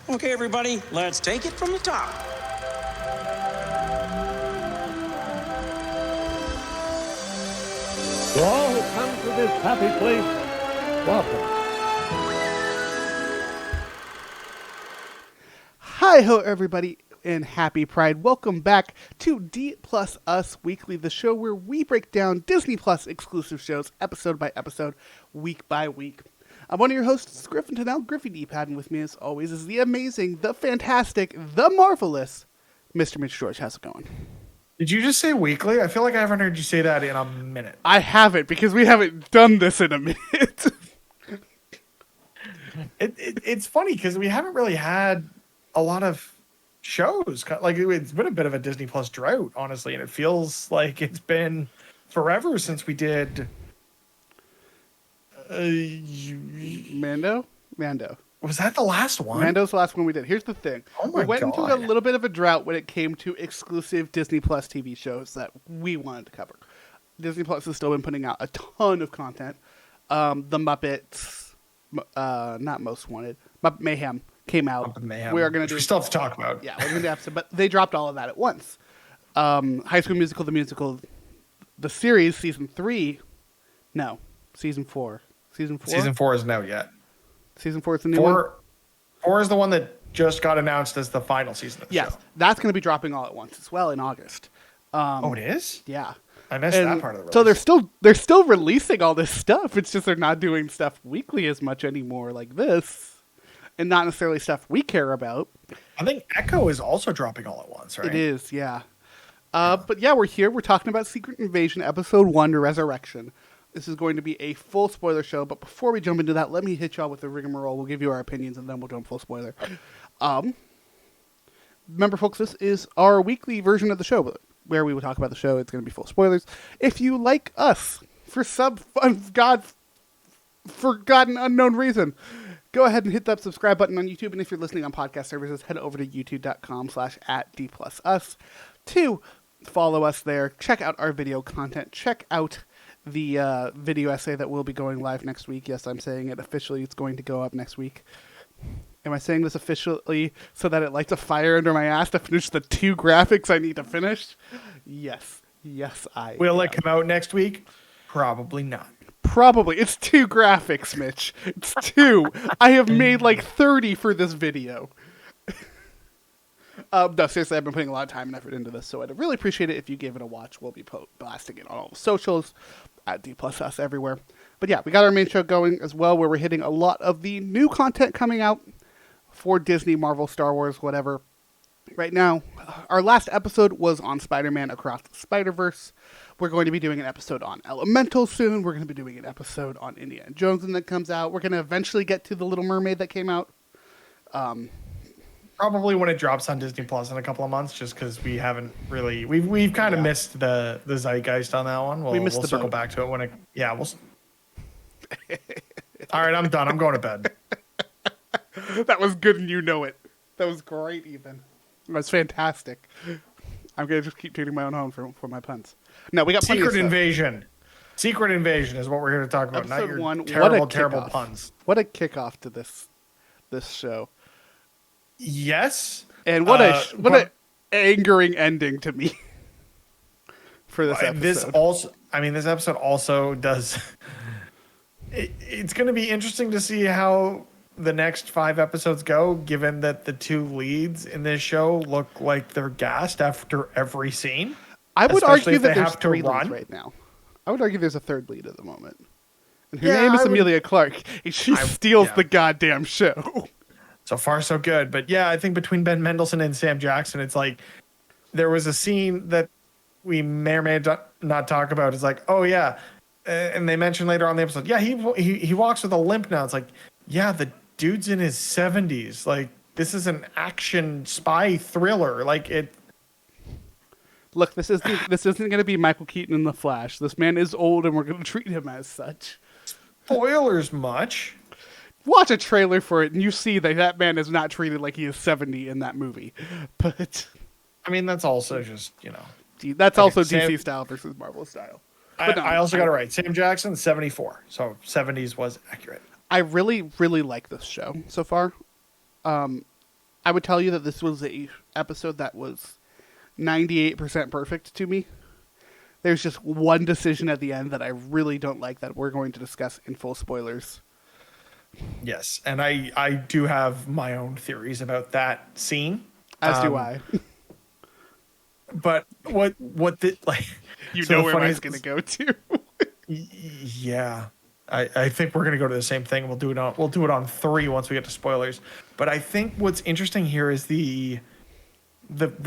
Okay, everybody, let's take it from the top. To all who come to this happy place, welcome. Hi-ho, everybody, and happy Pride. Welcome back to D Plus Us Weekly, the show where we break down Disney Plus exclusive shows episode by episode, week by week. I'm one of your hosts, Griffin Tennell, Griffy D-Pad, and with me, as always, is the amazing, the fantastic, the marvelous Mr. Mitch George. How's it going? Did you just say weekly? I feel like I haven't heard you say that in a minute. I haven't, because we haven't done this in a minute. It's funny because we haven't really had a lot of shows. Like, it's been a bit of a Disney Plus drought, honestly, and it feels like it's been forever since we did Mando. Was that the last one? Mando's the last one we did. Here's the thing. Oh my we went into a God. little bit of a drought when it came to exclusive Disney Plus TV shows that we wanted to cover. Disney Plus has still been putting out a ton of content. The Muppets, not Most Wanted, Muppet Mayhem came out. Muppet Mayhem, We are going to which we still have to talk about. Yeah, we're going to episode, but they dropped all of that at once. High School Musical, the musical, the series, season 4. Season 4. Season 4 isn't out yet. Season 4 is the new one? Four is the one that just got announced as the final season of the Yes, show. that's going to be dropping all at once as well in August. Oh, it is? Yeah. I missed that part of the release. So they're still releasing all this stuff. It's just they're not doing stuff weekly as much anymore like this. And not necessarily stuff we care about. I think Echo is also dropping all at once, right? It is, yeah. But yeah, we're here. We're talking about Secret Invasion Episode 1, Resurrection. This is going to be a full spoiler show, but before we jump into that, let me hit y'all with the rigmarole. We'll give you our opinions, and then we'll jump full spoiler. Remember, folks, this is our weekly version of the show, where we will talk about the show. It's going to be full spoilers. If you like us, for some forgotten unknown reason, go ahead and hit that subscribe button on YouTube, and if you're listening on podcast services, head over to youtube.com/@DPlusUs to follow us there. Check out our video content. Check out the video essay that will be going live next week. Yes, I'm saying it officially. It's going to go up next week. Am I saying this officially so that it lights a fire under my ass to finish the 2 graphics I need to finish? Yes. Yes, I Will am. it come out next week? Probably not. Probably. It's 2 graphics, Mitch. It's 2. I have made like 30 for this video. No, seriously, I've been putting a lot of time and effort into this, so I'd really appreciate it if you gave it a watch. We'll be blasting it on all the socials, at D+S everywhere. But yeah, we got our main show going as well, where we're hitting a lot of the new content coming out for Disney, Marvel, Star Wars, whatever. Right now, our last episode was on Spider-Man Across the Spider-Verse. We're going to be doing an episode on Elemental soon. We're going to be doing an episode on Indiana Jones when that comes out. We're going to eventually get to The Little Mermaid that came out. Probably when it drops on Disney Plus in a couple of months, just because we haven't really we've kind of missed the zeitgeist on that one. We'll missed the circle boat. back to it when it. Yeah, we'll. All right, I'm done. I'm going to bed. That was good and you know it. That was great, even. That was fantastic. I'm going to just keep tooting my own horn for my puns. No, we got plenty of Secret stuff. Invasion. Secret Invasion is what we're here to talk about. Episode not your 1, terrible, what a terrible kickoff. puns. What a kickoff to this show. Yes. And what a but angering ending to me for this episode. This episode also does. It's going to be interesting to see how the next 5 episodes go, given that the 2 leads in this show look like they're gassed after every scene. I would especially argue if they that there's have to 3 leads run. right now. I would argue there's a 3rd lead at the moment. And her Yeah, name is I would- Amelia Clark. And she steals yeah. the goddamn show. So far, so good. But yeah, I think between Ben Mendelsohn and Sam Jackson, it's like there was a scene that we may or may not talk about. It's like, oh yeah, and they mentioned later on in the episode, yeah, he walks with a limp now. It's like, yeah, the dude's in his 70s. Like, this is an action spy thriller. Like it. Look, this isn't going to be Michael Keaton in The Flash. This man is old, and we're going to treat him as such. Spoilers much. Watch a trailer for it, and you see that man is not treated like he is 70 in that movie. But I mean, that's also just, that's also Sam- DC style versus Marvel style. I, But no, I also got it right. Sam Jackson, 74. So 70s was accurate. I really, really like this show so far. I would tell you that this was a episode that was 98% perfect to me. There's just one decision at the end that I really don't like that we're going to discuss in full spoilers. Yes, and I do have my own theories about that scene. As do I. But what the like You so know the where funniest- mine's going to go to. Yeah. I think we're gonna go to the same thing. We'll do it on 3 once we get to spoilers. But I think what's interesting here is the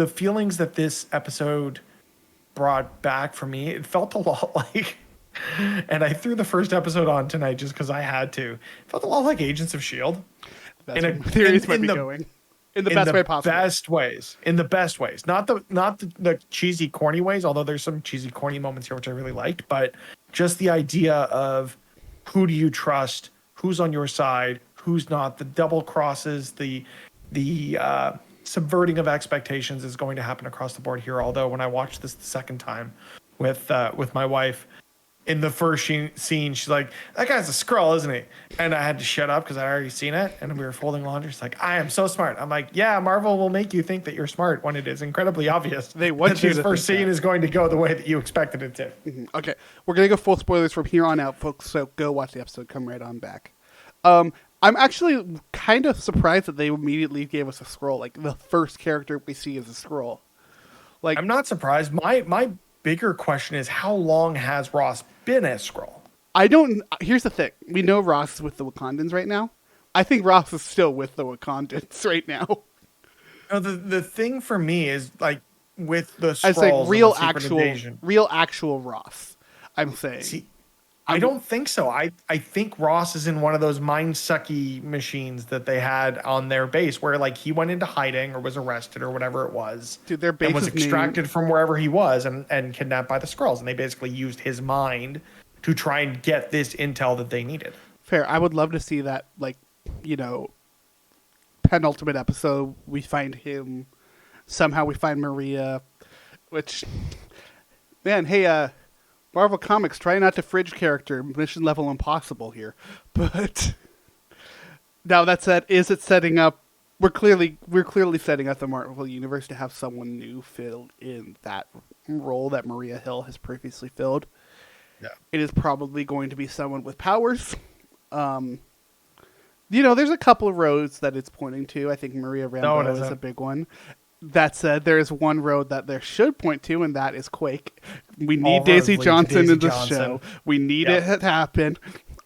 feelings that this episode brought back for me. It felt a lot like, and I threw the first episode on tonight just because I had to. It felt a lot like Agents of Shield. That's where my theories might be going. In the best way possible. In the best ways. Not the cheesy, corny ways, although there's some cheesy, corny moments here which I really liked, but just the idea of who do you trust, who's on your side, who's not, the double crosses, the subverting of expectations is going to happen across the board here. Although when I watched this the second time with my wife, in the first scene, she's like, "That guy's a Skrull, isn't he?" And I had to shut up because I'd already seen it. And we were folding laundry. She's like, "I am so smart." I'm like, "Yeah, Marvel will make you think that you're smart when it is incredibly obvious. They want that you this to first think scene that. is going to go the way that you expected it to." Okay, we're going to go full spoilers from here on out, folks, so go watch the episode. Come right on back. I'm actually kind of surprised that they immediately gave us a Skrull. Like, the first character we see is a Skrull. Like, I'm not surprised. My bigger question is, how long has Ross been a Skrull? Here's the thing. We know Ross is with the Wakandans right now. I think Ross is still with the Wakandans right now. No, the thing for me is, like, with the Skrulls, I say and the Secret Invasion. real actual Ross. I'm saying. See, I don't think so. I think Ross is in one of those mind-sucky machines that they had on their base where, like, he went into hiding or was arrested or whatever it was. Dude, their base and was is extracted from wherever he was and kidnapped by the Skrulls. And they basically used his mind to try and get this intel that they needed. Fair. I would love to see that, like, penultimate episode. We find him. Somehow we find Maria. Which, man, hey, Marvel Comics, try not to fridge character. Mission level impossible here. But now that said, is it setting up? We're clearly setting up the Marvel Universe to have someone new fill in that role that Maria Hill has previously filled. Yeah. It is probably going to be someone with powers. There's a couple of roads that it's pointing to. I think Maria Rambeau is a big one. That said, there is one road that there should point to, and that is Quake. We need Daisy Johnson in the show. We need it to happen.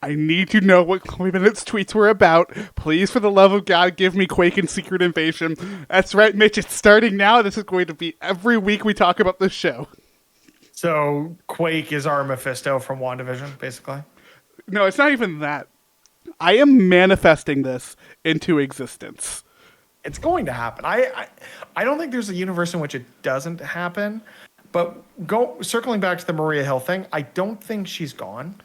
I need to know what Chloe Bennett's tweets were about. Please, for the love of God, give me Quake and Secret Invasion. That's right, Mitch. It's starting now. This is going to be every week we talk about this show. So Quake is our Mephisto from WandaVision, basically? No, it's not even that. I am manifesting this into existence. It's going to happen. I don't think there's a universe in which it doesn't happen. But circling back to the Maria Hill thing, I don't think she's gone.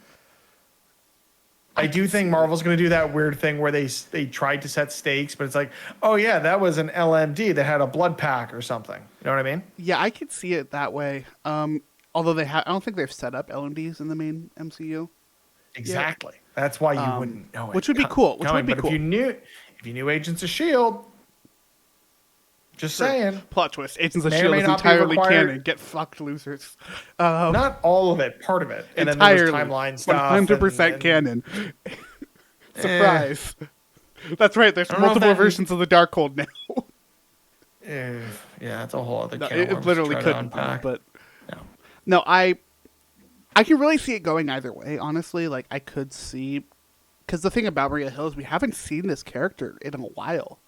I do think Marvel's going to do that weird thing where they tried to set stakes, but it's like, oh yeah, that was an LMD that had a blood pack or something. You know what I mean? Yeah, I could see it that way. Although I don't think they've set up LMDs in the main MCU. Exactly. Yeah. That's why you wouldn't know it. Which would be cool. If you knew Agents of Shield, just saying. Plot twist: Agents of Shield is entirely canon. Get fucked, losers. Not all of it, part of it, and entirely, then there's timeline stuff. 100% canon. Surprise! That's right. There's multiple versions of the Darkhold now. Yeah, that's a whole other. It literally couldn't be, but no, I can really see it going either way. Honestly, like I could see, because the thing about Maria Hill is we haven't seen this character in a while.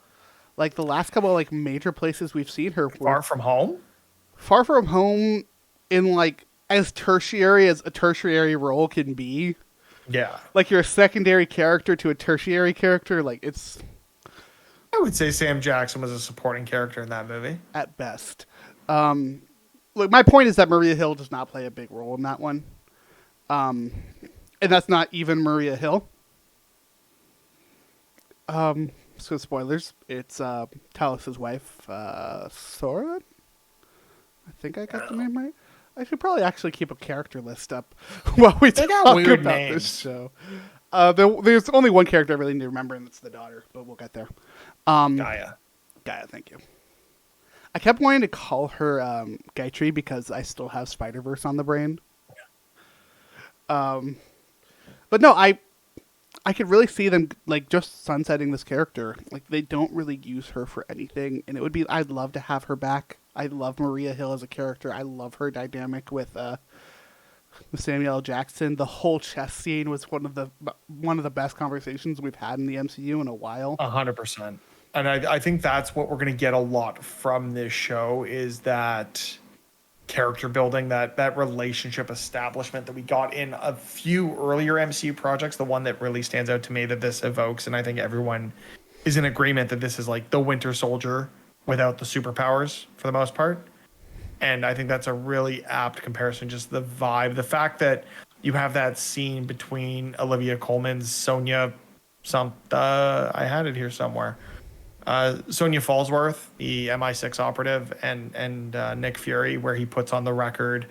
Like the last couple of like major places we've seen her. Far From Home. Far From Home, in like as tertiary as a tertiary role can be. Yeah. Like you're a secondary character to a tertiary character. Like it's. I would say Sam Jackson was a supporting character in that movie. At best. Look, my point is that Maria Hill does not play a big role in that one. And that's not even Maria Hill. So spoilers. It's Talos' wife, Sora? I think I got the name right. I should probably actually keep a character list up while we talk about this show. There's only one character I really need to remember, and it's the daughter, but we'll get there. Gaia. Gaia, thank you. I kept wanting to call her Gayatri because I still have Spider-Verse on the brain. But no, I could really see them like just sunsetting this character. Like they don't really use her for anything, and I'd love to have her back. I love Maria Hill as a character. I love her dynamic with Samuel L. Jackson. The whole chess scene was one of the best conversations we've had in the MCU in a while. 100%. And I think that's what we're going to get a lot from this show is that character building, that relationship establishment that we got in a few earlier MCU projects. The one that really stands out to me that this evokes, and I think everyone is in agreement that this is like the Winter Soldier without the superpowers for the most part. And I think that's a really apt comparison. Just the vibe, the fact that you have that scene between Olivia Colman's Sonya I had it here somewhere. Sonya Fallsworth, the MI6 operative, and Nick Fury, where he puts on the record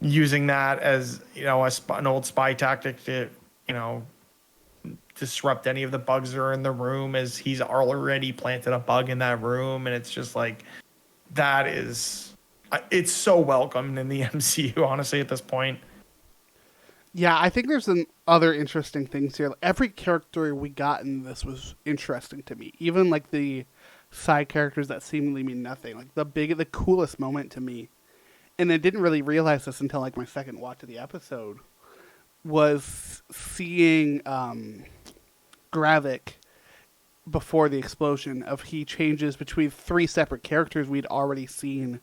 using that as, you know, an old spy tactic to, you know, disrupt any of the bugs that are in the room, as he's already planted a bug in that room. And it's just like, it's so welcomed in the MCU, honestly, at this point. Yeah, I think there's other interesting things here. Every character we got in this was interesting to me. Even like the side characters that seemingly mean nothing. Like the coolest moment to me, and I didn't really realize this until like my second watch of the episode, was seeing Gravik before the explosion. He changes between 3 separate characters we'd already seen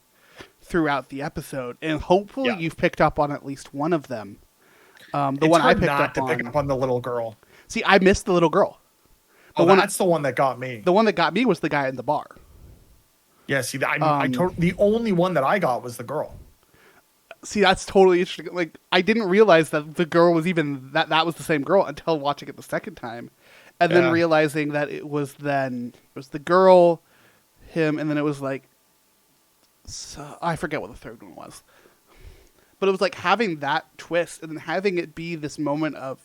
throughout the episode, and hopefully you've picked up on at least one of them. The one I picked up on the little girl. See, I missed the little girl. That's the one that got me. The one that got me was the guy in the bar. Yeah, see, the only one that I got was the girl. See, that's totally interesting. Like, I didn't realize that the girl was even that was the same girl until watching it the second time, and then realizing that it was the girl, him, and then it was like, I forget what the third one was. But it was like having that twist and then having it be this moment of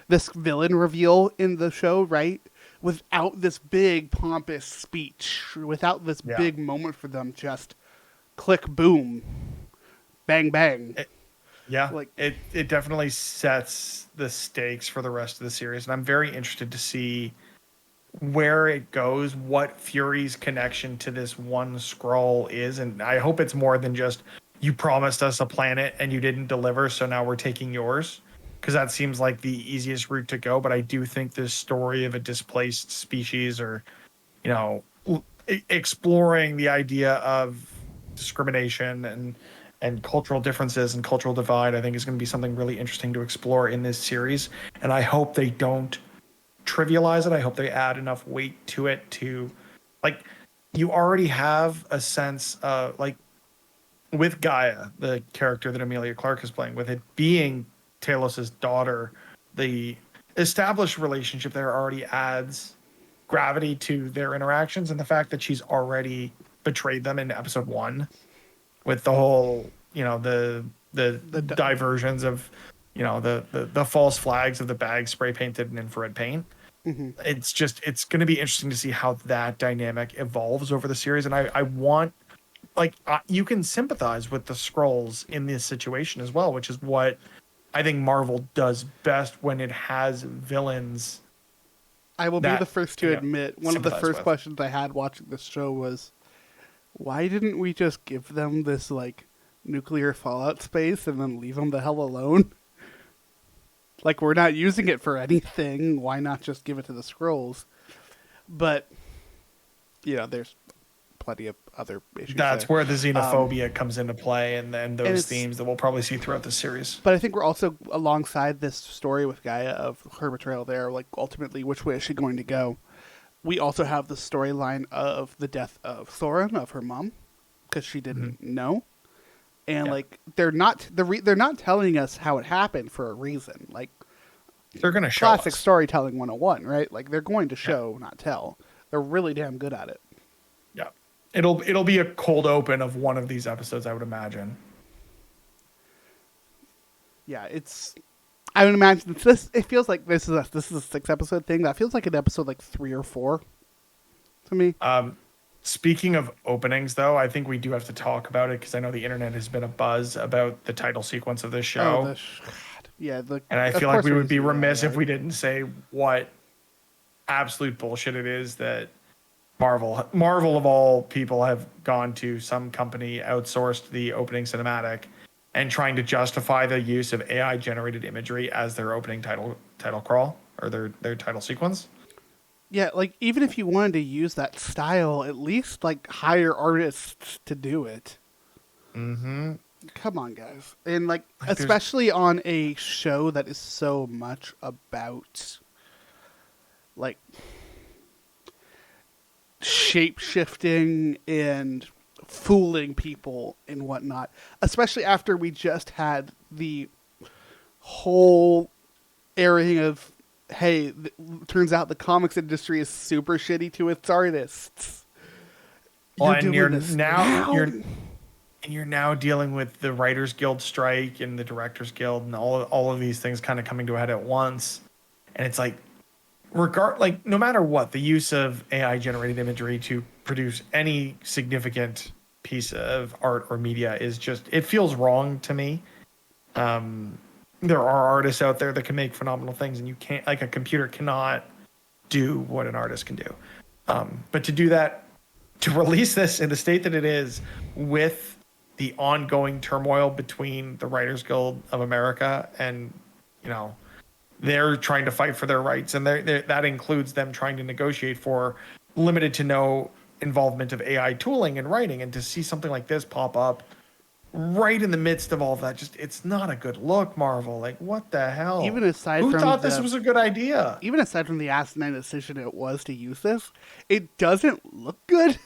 this villain reveal in the show, right? Without this big pompous speech, without this big moment for them, just click, boom, bang, bang. It definitely sets the stakes for the rest of the series. And I'm very interested to see where it goes, what Fury's connection to this one Skrull is. And I hope it's more than just, you promised us a planet and you didn't deliver, so now we're taking yours. Because that seems like the easiest route to go. But I do think this story of a displaced species, or, you know, exploring the idea of discrimination and cultural differences and cultural divide, I think is going to be something really interesting to explore in this series. And I hope they don't trivialize it. I hope they add enough weight to it to, like, you already have a sense of, like, with Gaia, the character that Emilia Clarke is playing, with it being Talos's daughter, the established relationship there already adds gravity to their interactions, and the fact that she's already betrayed them in episode 1 with the whole, you know, the diversions of, you know, the false flags of the bag spray painted in infrared paint. Mm-hmm. It's going to be interesting to see how that dynamic evolves over the series. And I want, like, you can sympathize with the Skrulls in this situation as well, which is what I think Marvel does best when it has villains. I will be the first to admit, one of the first questions I had watching this show was, why didn't we just give them this, like, nuclear fallout space and then leave them the hell alone? Like, we're not using it for anything. Why not just give it to the Skrulls? But, you know, there's plenty of other issues. That's where the xenophobia comes into play, and then those themes that we'll probably see throughout the series. But I think we're also, alongside this story with Gaia of her betrayal there, like, ultimately, which way is she going to go? We also have the storyline of the death of Thorin, of her mom, because she didn't know. And like, they're not telling us how it happened for a reason. Like, they're going to show classic us. Storytelling 101, right? Like, they're going to show, not tell. They're really damn good at it. Yeah. It'll be a cold open of one of these episodes, I would imagine. Yeah, I would imagine it feels like this is a 6 episode thing. That feels like an episode like 3 or 4 to me. Speaking of openings, though, I think we do have to talk about it because I know the internet has been a buzz about the title sequence of this Oh, show. God. Yeah, And I of feel like course we we're would be using AI, remiss if right? we didn't say what absolute bullshit it is that Marvel of all people have gone to some company, outsourced the opening cinematic, and trying to justify the use of AI generated imagery as their opening title crawl or their title sequence. Yeah, like even if you wanted to use that style, at least like hire artists to do it. Mm-hmm. Come on, guys. And like Like, especially on a show that is so much about like shape shifting and fooling people and whatnot. Especially after we just had the whole airing of, hey, turns out the comics industry is super shitty to its artists. Well, You're and doing this now? you're now dealing with the Writers Guild strike and the Directors Guild and all of these things kind of coming to a head at once. And it's like no matter what, the use of AI generated imagery to produce any significant piece of art or media is just, it feels wrong to me. There are artists out there that can make phenomenal things, and you can't, like, a computer cannot do what an artist can do. But to do that, to release this in the state that it is, with the ongoing turmoil between the Writers Guild of America and, you know, they're trying to fight for their rights, and that includes them trying to negotiate for limited to no involvement of AI tooling and writing, and to see something like this pop up right in the midst of all of that, just, it's not a good look, Marvel. Like, what the hell? Even aside Who from thought this was a good idea? even aside from the asinine decision it was to use this, it doesn't look good.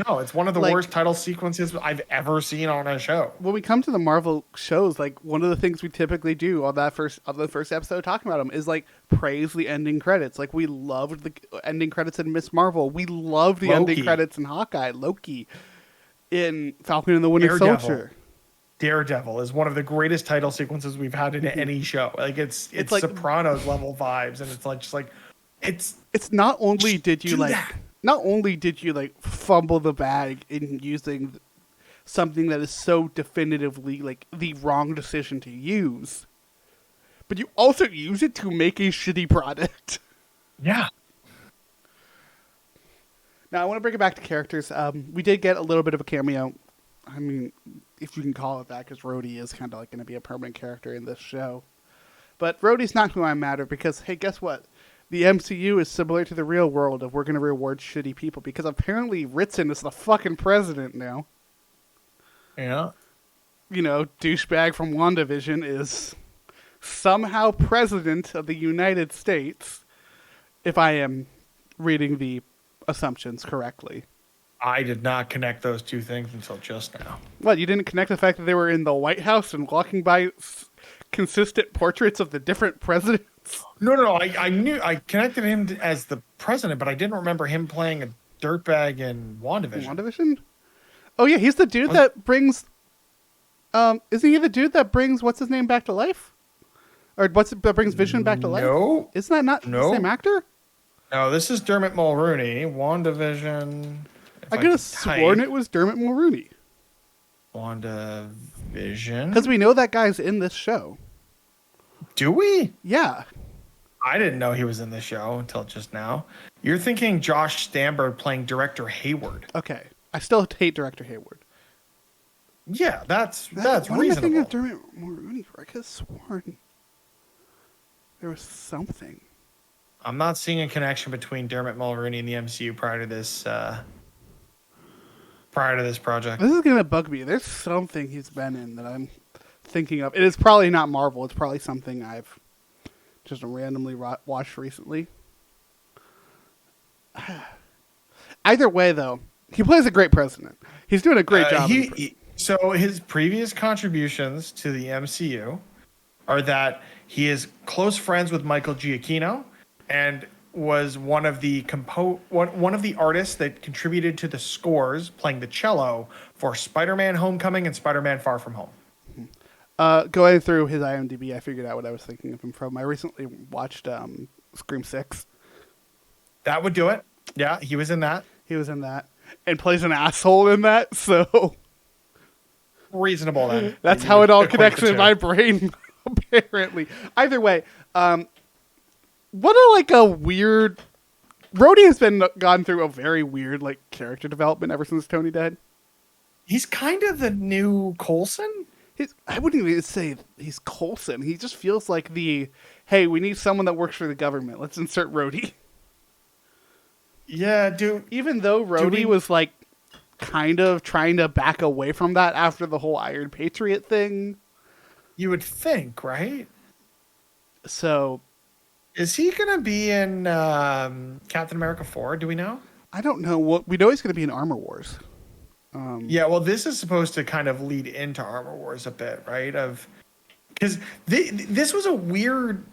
No, it's one of the Like- worst title sequences I've ever seen on a show. When we come to the Marvel shows, like one of the things we typically do on the first episode talking about them is like praise the ending credits. Like we loved the ending credits in Miss Marvel. We loved the ending Loki. credits in Hawkeye, Loki, in Falcon and the Winter Daredevil. Soldier. Daredevil is one of the greatest title sequences we've had in any show. Like, it's like- Sopranos level vibes, and it's like, just like, it's Not only did you do like that. not only did you like fumble the bag in using something that is so definitively like the wrong decision to use, but you also use it to make a shitty product. yeah. Now I want to bring it back to characters. We did get a little bit of a cameo. I mean, if you can call it that, because Rhodey is kind of like going to be a permanent character in this show. But Rhodey's not who I'm mad at, because hey, guess what? The MCU is similar to the real world of we're going to reward shitty people, because apparently Ritson is the fucking president now. Yeah. You know, douchebag from WandaVision is somehow president of the United States, if I am reading the assumptions correctly. I did not connect those two things until just now. What, you didn't connect the fact that they were in the White House and walking by consistent portraits of the different presidents? No. I knew, I connected him as the president, but I didn't remember him playing a dirtbag in WandaVision. WandaVision? Oh yeah, he's the dude that brings... isn't he the dude that brings what's-his-name back to life? Or that brings Vision back to life? No. Isn't that not the same actor? No, this is Dermot Mulroney. WandaVision. I could have sworn it was Dermot Mulroney. WandaVision. Because we know that guy's in this show. Do we? Yeah. I didn't know he was in the show until just now. You're thinking Josh Stamberg playing Director Hayward. Okay. I still hate Director Hayward. Yeah, that's What am I thinking reasonable. of Dermot Mulroney for? I could have sworn there was something. I'm not seeing a connection between Dermot Mulroney and the MCU prior to this project. This is going to bug me. There's something he's been in that I'm thinking of. It is probably not Marvel. It's probably something I've just randomly watched recently. Either way, though, he plays a great president. He's doing a great job. So his previous contributions to the MCU are that he is close friends with Michael Giacchino and was one of the artists that contributed to the scores, playing the cello for Spider-Man: Homecoming and Spider-Man: Far From Home. Going through his IMDb, I figured out what I was thinking of him from. I recently watched Scream 6. That would do it. Yeah, he was in that. He was in that. and plays an asshole in that. So Reasonable then. that's You how would it all equate connects the in two. my brain. Apparently, either way, what a weird. Rhodey has gone through a very weird character development ever since Tony died. He's kind of the new Coulson. I wouldn't even say he's Coulson. He just feels like hey, we need someone that works for the government. Let's insert Rhodey. Yeah, Even though Rhodey was kind of trying to back away from that after the whole Iron Patriot thing. you would think, right? So Is he going to be in Captain America 4? Do we know? I don't know what we know. He's going to be in Armor Wars. Yeah, well, this is supposed to kind of lead into Armor Wars a bit, right? Because this was a weird,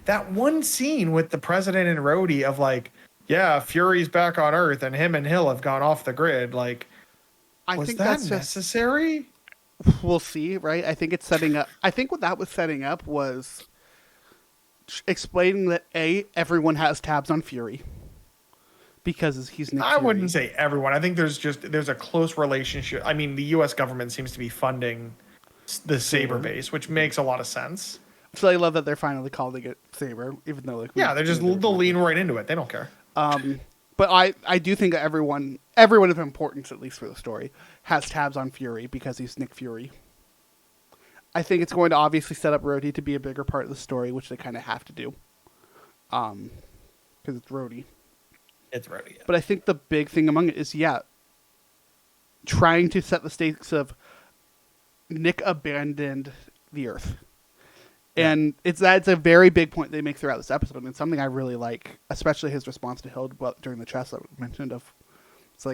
that one scene with the president and Rhodey of yeah, Fury's back on Earth and him and Hill have gone off the grid. I was think that that's necessary? We'll see, right? I think it's setting up. I think what that was setting up was explaining that everyone has tabs on Fury because he's Nick I Fury. wouldn't say everyone. I think there's a close relationship. I mean, the U.S. government seems to be funding the Saber base, which makes a lot of sense. So I love that they're finally calling it Saber, even though Yeah, they'll lean right into it. They don't care. But I do think that everyone of importance, at least for the story, has tabs on Fury because he's Nick Fury. I think it's going to obviously set up Rhodey to be a bigger part of the story, which they kind of have to do. Because it's Rhodey. It's Rhodey. Yeah. But I think the big thing among it is, trying to set the stakes of Nick abandoned the Earth. And it's a very big point they make throughout this episode, and it's something I really like, especially his response to Hild during the chest that we mentioned. It's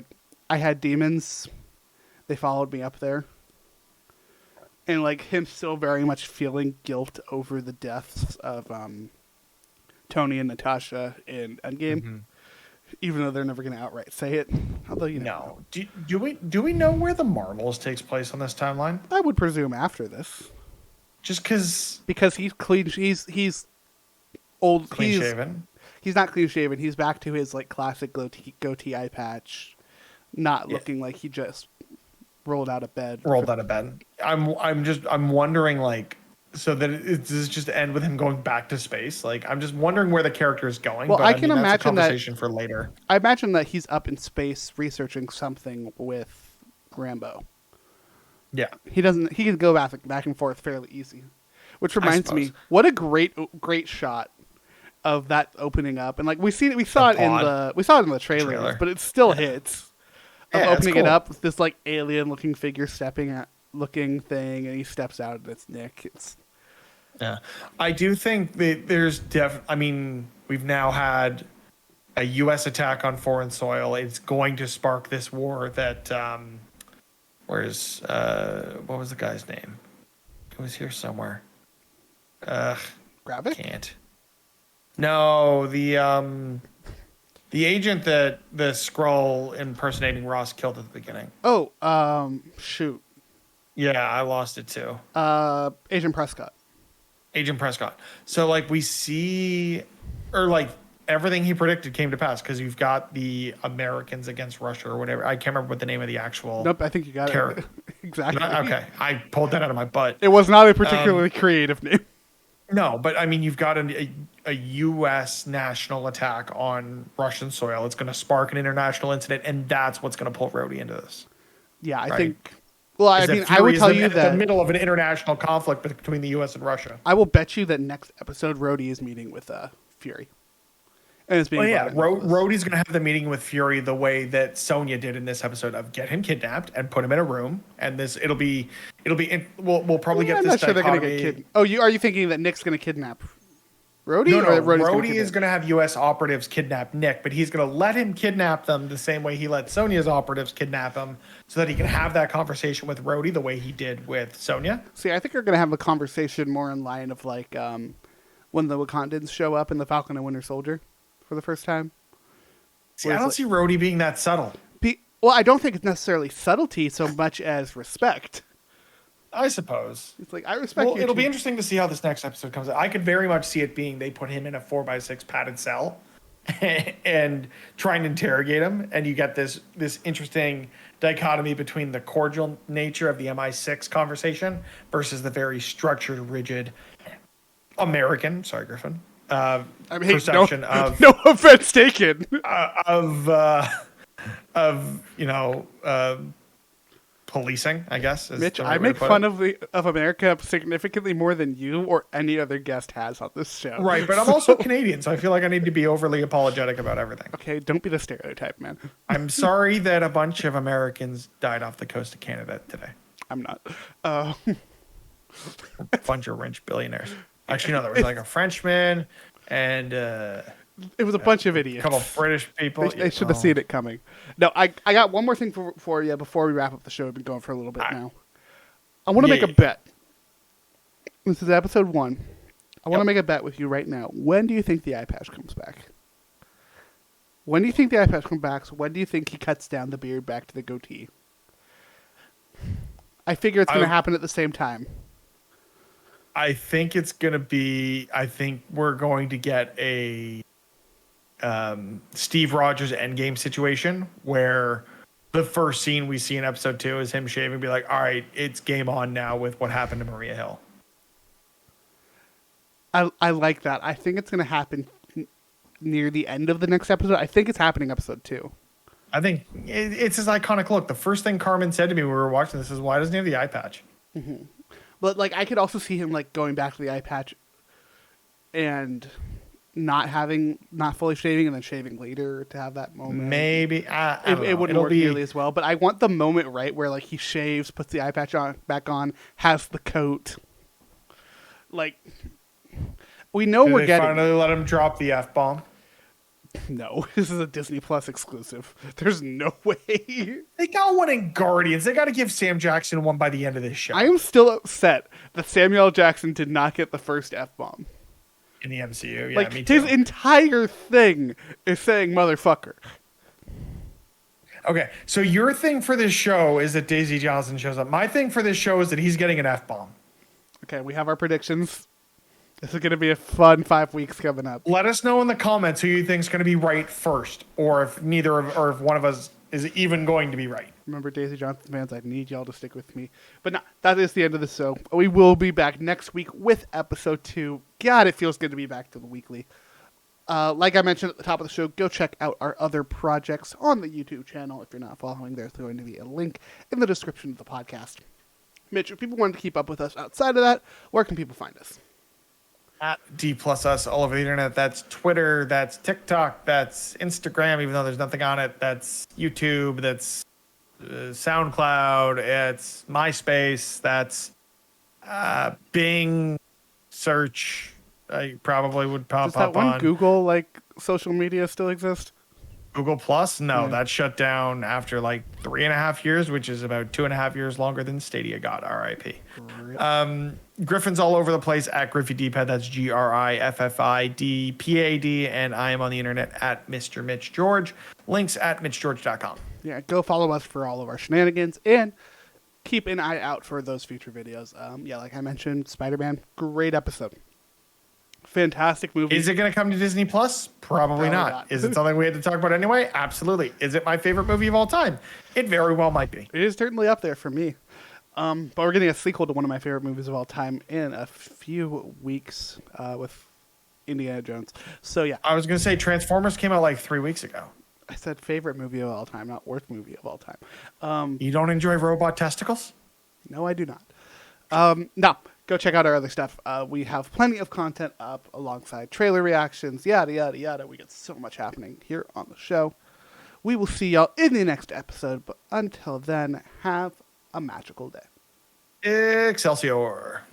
I had demons, they followed me up there, and him still very much feeling guilt over the deaths of Tony and Natasha in Endgame, even though they're never going to outright say it. Although No. Do we know where the Marvels takes place on this timeline? I would presume after this. Just because he's clean, he's old, clean shaven. He's not clean shaven. He's back to his classic goatee eye patch, not looking like he just rolled out of bed. I'm wondering so that does this just end with him going back to space? I'm just wondering where the character is going. Well, but I can that's a imagine conversation for later. I imagine that he's up in space researching something with Rambo. Yeah, he can go back and forth fairly easy. Which reminds me, what a great shot of that opening up, and we saw it in the trailers, but it still hits. Of opening it up with this alien looking figure looking thing, and he steps out and it's Nick. I do think that there's I mean, we've now had a U.S. attack on foreign soil. It's going to spark this war that what was the guy's name? It was here somewhere. Gravik? Can't. No, the agent that the Skrull impersonating Ross killed at the beginning. Oh, shoot. Yeah, I lost it too. Agent Prescott. So we see, or everything he predicted came to pass because you've got the Americans against Russia or whatever. I can't remember what the name of the actual. Nope, I think you got it. Exactly. Okay, I pulled that out of my butt. It was not a particularly creative name. No, but I mean, you've got a U.S. national attack on Russian soil. It's going to spark an international incident, and that's what's going to pull Rhodey into this. Yeah, I right? think. Well, I mean, I would tell you that in the middle of an international conflict between the U.S. and Russia. I will bet you that next episode, Rhodey is meeting with Fury. And it's being Rhodey's going to have the meeting with Fury the way that Sonya did in this episode of get him kidnapped and put him in a room, and we'll probably get I'm this. Not sure they're going to get kidnapped. Oh, are you thinking that Nick's going to kidnap Rhodey? No, Rhodey is going to have U.S. operatives kidnap Nick, but he's going to let him kidnap them the same way he let Sonya's operatives kidnap him, so that he can have that conversation with Rhodey the way he did with Sonya. See, I think they're going to have a conversation more in line of when the Wakandans show up in the Falcon and Winter Soldier for the first time. See, I don't see Rhodey being that subtle. Well, I don't think it's necessarily subtlety so much as respect. I suppose. It's I respect you. It'll be interesting to see how this next episode comes out. I could very much see it being they put him in a 4x6 padded cell and try and interrogate him, and you get this interesting dichotomy between the cordial nature of the MI6 conversation versus the very structured, rigid American, sorry, Griffin, perception of no offense taken policing, I guess. Mitch, I make fun of America significantly more than you or any other guest has on this show. Right, but I'm also Canadian, so I feel like I need to be overly apologetic about everything. Okay, don't be the stereotype, man. I'm sorry that a bunch of Americans died off the coast of Canada today. I'm not. A bunch of rich billionaires. Actually, no, there was like a Frenchman and it was a bunch of idiots. A couple of British people. They should have seen it coming. No, I got one more thing for you before we wrap up the show. We've been going for a little bit now. I want to make a bet. This is episode 1. I want to make a bet with you right now. When do you think the eye patch comes back? When do you think the eye patch comes back? When do you think he cuts down the beard back to the goatee? I figure it's going to happen at the same time. I think it's going to be... I think we're going to get a Steve Rogers Endgame situation where the first scene we see in episode 2 is him shaving and be like, all right, it's game on now with what happened to Maria Hill. I like that. I think it's going to happen near the end of the next episode. I think it's happening episode 2. I think it's his iconic look. The first thing Carmen said to me when we were watching this is, why doesn't he have the eye patch? Mm-hmm. But like, I could also see him like going back to the eye patch and not fully shaving and then shaving later to have that moment. Maybe it wouldn't work nearly as well. But I want the moment right where like he shaves, puts the eye patch back on, has the coat. Like, we know we're getting. Finally let him drop the F-bomb. No, this is a Disney Plus exclusive. There's no way. They got one in Guardians. They got to give Sam Jackson one by the end of this show. I am still upset that Samuel L. Jackson did not get the first F-bomb. In the MCU, yeah, like, me too. His entire thing is saying motherfucker. Okay, so your thing for this show is that Daisy Johnson shows up. My thing for this show is that he's getting an F-bomb. Okay, we have our predictions. This is going to be a fun 5 weeks coming up. Let us know in the comments who you think is going to be right first, or if if one of us is even going to be right. Remember, Daisy Johnson fans, I need y'all to stick with me. But no, that is the end of the show. We will be back next week with episode 2. God, it feels good to be back to the weekly. Like I mentioned at the top of the show, go check out our other projects on the YouTube channel. If you're not following, there's going to be a link in the description of the podcast. Mitch, if people wanted to keep up with us outside of that, where can people find us? At D+us all over the internet. That's Twitter, that's TikTok, that's Instagram, even though there's nothing on it. That's YouTube, that's SoundCloud, it's MySpace, that's Bing search. I probably would pop up on. Does that one Google like social media still exist? Google Plus? No, that shut down after like 3.5 years, which is about 2.5 years longer than Stadia got. RIP. Griffin's all over the place at GriffyDpad. That's GriffidPad, and I am on the internet at Mr. Mitch George. Links at MitchGeorge.com. Yeah, go follow us for all of our shenanigans and keep an eye out for those future videos. Like I mentioned, Spider-Man, great episode. Fantastic movie. Is it going to come to Disney Plus? Probably not. Is it something we had to talk about anyway? Absolutely. Is it my favorite movie of all time? It very well might be. It is certainly up there for me. But we're getting a sequel to one of my favorite movies of all time in a few weeks with Indiana Jones. So, yeah. I was going to say Transformers came out like 3 weeks ago. I said favorite movie of all time, not worst movie of all time. You don't enjoy robot testicles? No, I do not. No. Go check out our other stuff. We have plenty of content up alongside trailer reactions, yada, yada, yada. We get so much happening here on the show. We will see y'all in the next episode, but until then, have a magical day. Excelsior.